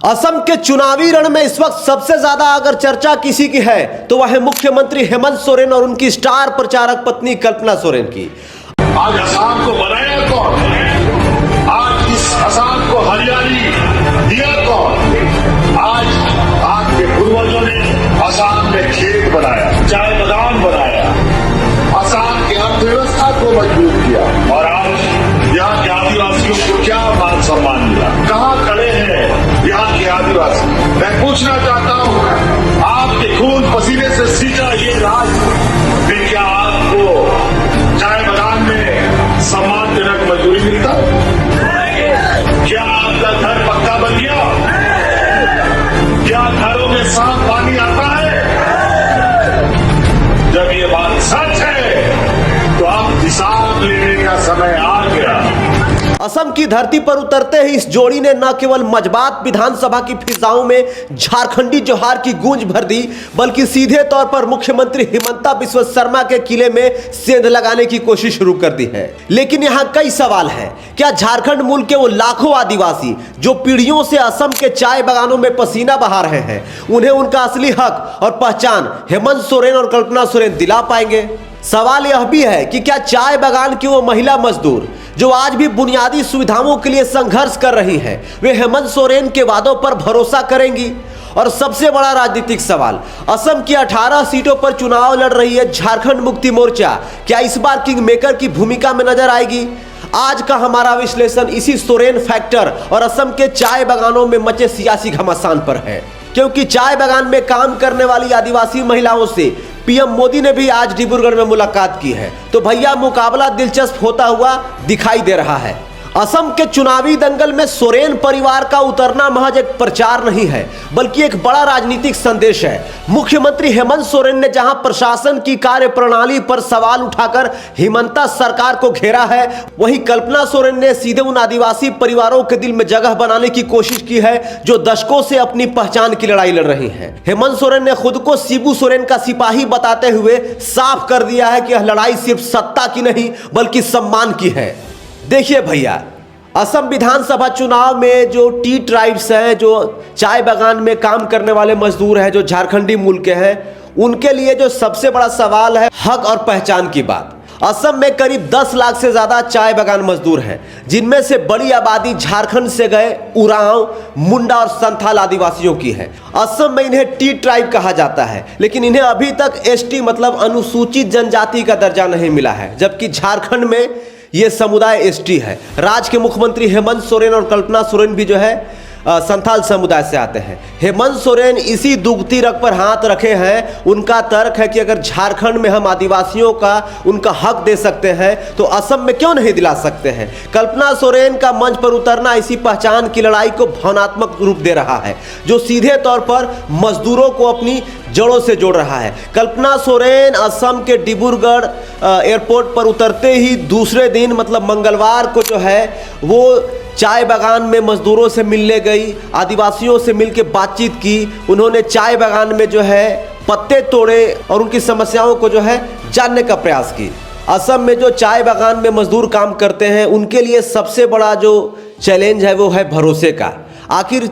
असम के चुनावी रण में इस वक्त सबसे ज्यादा अगर चर्चा किसी की है तो वह है मुख्यमंत्री हेमंत सोरेन और उनकी स्टार प्रचारक पत्नी कल्पना सोरेन की। आज असम को बनाया कौन? आज इस असम को हरियाली दिया कौन? आज आपके पूर्वजों ने असम में खेत बनाया, चाय बागान बनाया, असम की अर्थव्यवस्था को मजबूत किया और आज यहाँ के आदिवासियों को क्या मान सम्मान मिला? कहाँ खड़े हैं यहाँ के आदिवासी? मैं पूछना चाहता हूँ, आपके खून पसीने से सींचा ये राज्य में क्या आपको चाय बागान में सम्मानजनक मजदूरी मिलता? क्या आपका घर पक्का बन गया? क्या घरों में साफ पानी आता है? जब ये बात सच है तो अब हिसाब लेने का समय आ गया। असम की धरती पर उतरते ही इस जोड़ी ने न केवल मजबात विधानसभा की फिजाओं में झारखंडी जोहार की गूंज भर दी, बल्कि सीधे तौर पर मुख्यमंत्री हिमंता बिस्वा शर्मा के किले में सेंध लगाने की कोशिश शुरू कर दी है। लेकिन यहाँ कई सवाल हैं। क्या झारखंड मूल के वो लाखों आदिवासी जो पीढ़ियों से असम के चाय बागानों में पसीना बहा रहे हैं, उन्हें उनका असली हक और पहचान हेमंत सोरेन और कल्पना सोरेन दिला पाएंगे? सवाल यह भी है कि क्या चाय बागान की वो महिला मजदूर जो आज भी बुनियादी सुविधाओं के लिए संघर्ष कर रही हैं, वे हेमंत सोरेन के वादों पर भरोसा करेंगी? और सबसे बड़ा राजनीतिक सवाल, असम की 18 सीटों पर चुनाव लड़ रही है झारखंड मुक्ति मोर्चा, क्या इस बार किंग मेकर की भूमिका में नजर आएगी? आज का हमारा विश्लेषण इसी सोरेन फैक्टर और असम के चाय बागानों में मचे सियासी घमासान पर है। क्योंकि चाय बागान में काम करने वाली आदिवासी महिलाओं से पीएम मोदी ने भी आज डिब्रूगढ़ में मुलाकात की है, तो भैया मुकाबला दिलचस्प होता हुआ दिखाई दे रहा है। असम के चुनावी दंगल में सोरेन परिवार का उतरना महज एक प्रचार नहीं है, बल्कि एक बड़ा राजनीतिक संदेश है। मुख्यमंत्री हेमंत सोरेन ने जहां प्रशासन की कार्यप्रणाली पर सवाल उठाकर हिमंता सरकार को घेरा है, वहीं कल्पना सोरेन ने सीधे उन आदिवासी परिवारों के दिल में जगह बनाने की कोशिश की है जो दशकों से अपनी पहचान की लड़ाई लड़ रही हैं। हेमंत सोरेन ने खुद को शिबू सोरेन का सिपाही बताते हुए साफ कर दिया है कि यह लड़ाई सिर्फ सत्ता की नहीं बल्कि सम्मान की है। देखिए भैया, असम विधानसभा चुनाव में जो टी ट्राइब्स हैं, जो चाय बागान में काम करने वाले मजदूर हैं, जो झारखंडी मूल के हैं, उनके लिए जो सबसे बड़ा सवाल है हक और पहचान की बात। असम में करीब 10 लाख से ज़्यादा चाय बागान मजदूर हैं, जिनमें से बड़ी आबादी झारखंड से गए उरांव, मुंडा और संथाल आदिवासियों की है। असम में इन्हें टी ट्राइब कहा जाता है, लेकिन इन्हें अभी तक एसटी मतलब अनुसूचित जनजाति का दर्जा नहीं मिला है, जबकि झारखंड में ये समुदाय एसटी है। राज्य के मुख्यमंत्री हेमंत सोरेन और कल्पना सोरेन भी जो है संथाल समुदाय से आते हैं। हेमंत सोरेन इसी दुखती रग पर हाथ रखे हैं। उनका तर्क है कि अगर झारखंड में हम आदिवासियों का उनका हक दे सकते हैं तो असम में क्यों नहीं दिला सकते हैं। कल्पना सोरेन का मंच पर उतरना इसी पहचान की लड़ाई को भावनात्मक रूप दे रहा है, जो सीधे तौर पर मजदूरों को अपनी जड़ों से जोड़ रहा है। कल्पना सोरेन असम के डिब्रूगढ़ एयरपोर्ट पर उतरते ही दूसरे दिन मतलब मंगलवार को जो है वो चाय बागान में मजदूरों से मिलने गई, आदिवासियों से मिलकर बातचीत की। उन्होंने चाय बागान में जो है पत्ते तोड़े और उनकी समस्याओं को जो है जानने का प्रयास की। असम में जो चाय बागान में मजदूर काम करते हैं, उनके लिए सबसे बड़ा जो चैलेंज है वो है भरोसे का। आखिर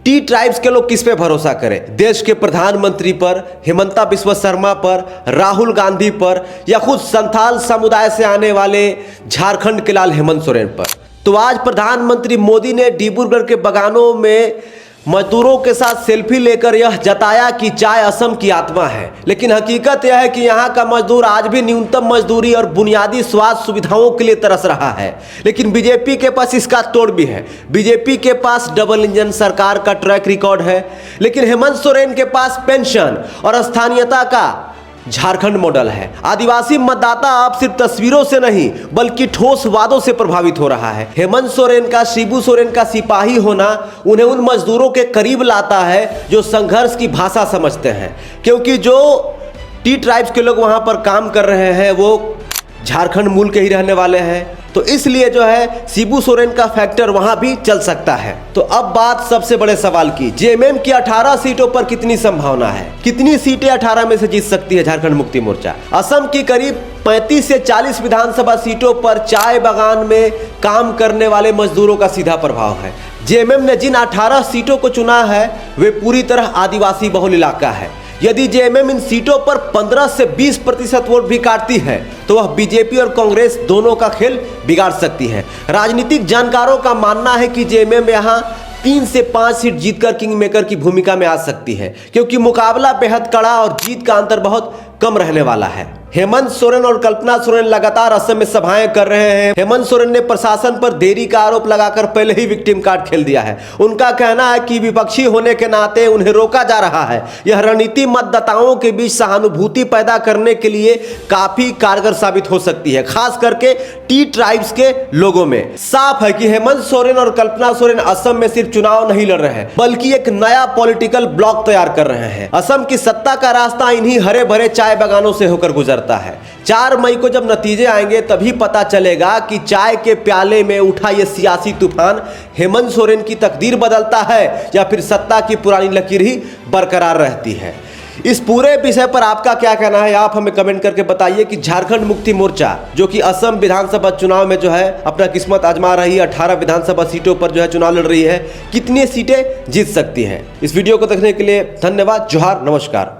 टी ट्राइब्स के लोग किस पे भरोसा करें? देश के प्रधानमंत्री पर, हिमंता बिस्वा शर्मा पर, राहुल गांधी पर, या खुद संथाल समुदाय से आने वाले झारखंड के लाल हेमंत सोरेन पर? तो आज प्रधानमंत्री मोदी ने डिब्रूगढ़ के बागानों में मजदूरों के साथ सेल्फी लेकर यह जताया कि चाय असम की आत्मा है। लेकिन हकीकत यह है कि यहाँ का मजदूर आज भी न्यूनतम मजदूरी और बुनियादी स्वास्थ्य सुविधाओं के लिए तरस रहा है। लेकिन बीजेपी के पास इसका तोड़ भी है। बीजेपी के पास डबल इंजन सरकार का ट्रैक रिकॉर्ड है, लेकिन हेमंत सोरेन के पास पेंशन और स्थानीयता का झारखंड मॉडल है। आदिवासी मतदाता अब सिर्फ तस्वीरों से नहीं बल्कि ठोस वादों से प्रभावित हो रहा है। हेमंत सोरेन का शिबू सोरेन का सिपाही होना उन्हें उन मजदूरों के करीब लाता है जो संघर्ष की भाषा समझते हैं, क्योंकि जो टी ट्राइब्स के लोग वहां पर काम कर रहे हैं वो झारखंड मूल के ही रहने वाले हैं। तो तो इसलिए जो है शिबू सोरेन का फैक्टर वहां भी चल सकता है। तो अब बात सबसे बड़े सवाल की, जेएमएम की 18 सीटों पर कितनी संभावना है, कितनी सीटें 18 में से जीत सकती है झारखंड मुक्ति मोर्चा। असम की करीब 35 से 40 विधानसभा सीटों पर चाय बागान में काम करने वाले मजदूरों का सीधा प्रभाव है। जेएमएम ने जिन 18 सीटों को चुना है वे पूरी तरह आदिवासी बहुल इलाका है। यदि जेएमएम इन सीटों पर 15 से 20% वोट भी काटती है तो वह बीजेपी और कांग्रेस दोनों का खेल बिगाड़ सकती है। राजनीतिक जानकारों का मानना है कि जेएमएम यहां 3 से 5 सीट जीतकर किंग मेकर की भूमिका में आ सकती है, क्योंकि मुकाबला बेहद कड़ा और जीत का अंतर बहुत कम रहने वाला है। हेमंत सोरेन और कल्पना सोरेन लगातार असम में सभाएं कर रहे हैं। हेमंत सोरेन ने प्रशासन पर देरी का आरोप लगाकर पहले ही विक्टिम कार्ड खेल दिया है। उनका कहना है कि विपक्षी होने के नाते उन्हें रोका जा रहा है। यह रणनीति मतदाताओं के बीच सहानुभूति पैदा करने के लिए काफी कारगर साबित हो सकती है, खास करके टी ट्राइब्स के लोगों में। साफ है कि हेमंत सोरेन और कल्पना सोरेन असम में सिर्फ चुनाव नहीं लड़ रहे हैं, बल्कि एक नया पॉलिटिकल ब्लॉक तैयार कर रहे हैं। असम की सत्ता का रास्ता इन्हीं हरे भरे चाय बागानों से होकर गुजरता है। 4 मई को जब नतीजे आएंगे तभी पता चलेगा कि चाय के प्याले में उठा यह सियासी तूफान हेमंत सोरेन की तकदीर बदलता है या फिर सत्ता की पुरानी लकीर ही बरकरार रहती है। इस पूरे विषय पर आपका क्या कहना है, आप हमें कमेंट करके बताइए कि झारखंड मुक्ति मोर्चा जो कि असम विधानसभा चुनाव में जो है अपना किस्मत आजमा रही है, 18 विधानसभा सीटों पर जो है चुनाव लड़ रही है, कितनी सीटें जीत सकती है। इस वीडियो को देखने के लिए धन्यवाद। जोहार, नमस्कार।